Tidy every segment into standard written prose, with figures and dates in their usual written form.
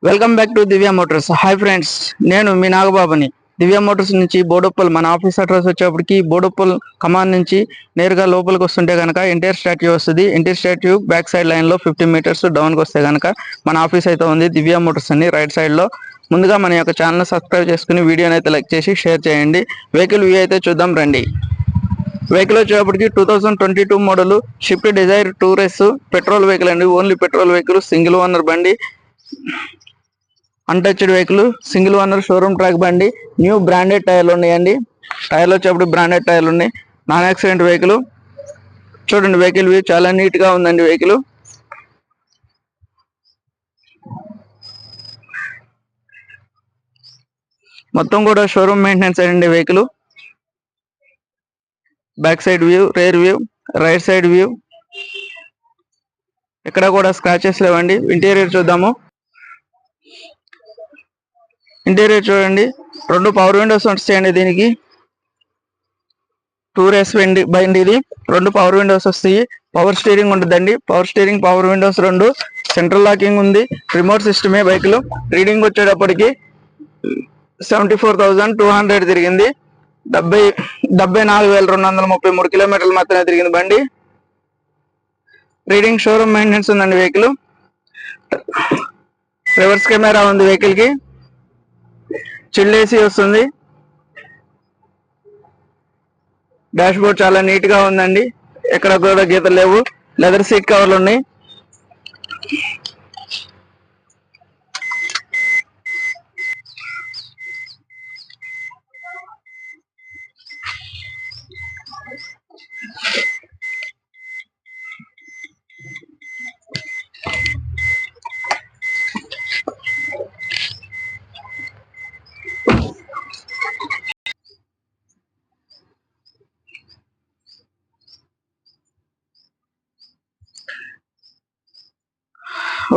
Welcome back to Divya Motors. Hi friends, నేను మీ నాగబాబుని. దివ్య Motors నుంచి బోడుప్పల్, మన ఆఫీస్ అడ్రస్ వచ్చేప్పటికి బోడుప్పల్ కమాన్ నుంచి నేరుగా లోపలికి వస్తుంటే కనుక ఎన్టీఆర్ స్టాట్యూ వస్తుంది. NTR statue back side line లో 50 మీటర్స్ డౌన్కి వస్తే కనుక మన ఆఫీస్ అయితే ఉంది, దివ్య మోటార్స్ అని రైట్ సైడ్ లో. ముందుగా మన యొక్క ఛానల్ సబ్స్క్రైబ్ చేసుకుని వీడియోని అయితే లైక్ చేసి షేర్ చేయండి. వెహికల్ వ్యూ అయితే చూద్దాం రండి. వెహికల్ వచ్చేటప్పటికి 2022 model Swift Dzire Tour S petrol vehicle అండి. Only petrol vehicle, single owner బండి, untouched vehicle, single owner, showroom track బండి, న్యూ బ్రాండెడ్ టైర్లు ఉన్నాయండి. టైర్లు వచ్చేప్పుడు బ్రాండెడ్ టైర్లు ఉన్నాయి. Non accident vehicle. చూడండి వెహికల్ వ్యూ చాలా నీట్ గా ఉందండి. వెహికల్ మొత్తం కూడా షోరూమ్ మెయింటెనెన్స్ అండి. Vehicle back side view, rear view, right side view, ఇక్కడ కూడా స్క్రాచెస్ లేవండి. ఇంటీరియర్ చూద్దాము. ఇంటీరియర్ చూడండి, 2 పవర్ విండోస్ వస్తాయండి. దీనికి టూరెస్ బండి ఇది. 2 పవర్ విండోస్ వస్తాయి. పవర్ స్టీరింగ్ ఉంటుందండి. Power steering, power windows 2, central locking ఉంది. రిమోట్ సిస్టమే. బైక్లో రీడింగ్ వచ్చేటప్పటికి 74,200 తిరిగింది. 74,233 కిలోమీటర్లు మాత్రమే తిరిగింది బండి. రీడింగ్ షోరూమ్ మెయింటెనెన్స్ ఉందండి. వెహికల్ రివర్స్ కెమెరా ఉంది. వెహికల్ కి చిల్డ్ ఏసీ వస్తుంది. డాష్ బోర్డ్ చాలా నీట్ గా ఉందండి. ఎక్కడ కూడా గీతలు లేవు. లెదర్ సీట్ కవర్లు ఉన్నాయి.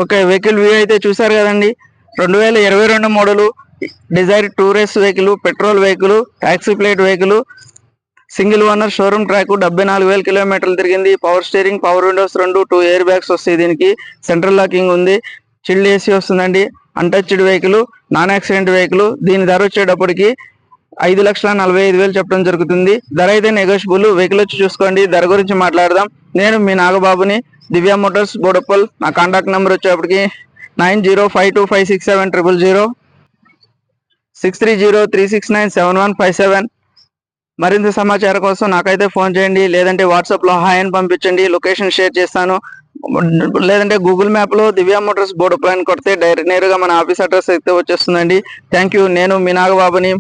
ఓకే, వెహికల్ వ్యూ అయితే చూసారు కదండి. 2022 model Dzire Tour S vehicle, petrol vehicle, taxi plate vehicle, single owner, showroom track, 74,000 కిలోమీటర్లు తిరిగింది. Power steering, power windows 2, 2 air bags వస్తాయి. దీనికి సెంట్రల్ లాకింగ్ ఉంది. చిల్డ్ ఏసీ వస్తుందండి. Untouched vehicle, non accident vehicle. దీని ధర వచ్చేటప్పటికి 5,45,000 చెప్పడం జరుగుతుంది. ధర అయితే నెగోషియబుల్. వెహికల్ వచ్చి చూసుకోండి. ధర గురించి మాట్లాడదాం. నేను మీ నాగబాబుని, దివ్య మోటార్స్, బోడుప్పల్. నా కాంటాక్ట్ నెంబర్ వచ్చేప్పటికి 9052567000, 6303697157. మరింత సమాచారం కోసం నాకైతే ఫోన్ చేయండి, లేదంటే వాట్సాప్లో హాయ్ అని పంపించండి. లొకేషన్ షేర్ చేస్తాను. లేదంటే గూగుల్ మ్యాప్లో దివ్య మోటార్స్ బోడుప్పల్ అని కొడితే నేరుగా మన ఆఫీస్ అడ్రస్ అయితే వచ్చేస్తుందండి. Thank you. నేను మీ నాగబాబుని.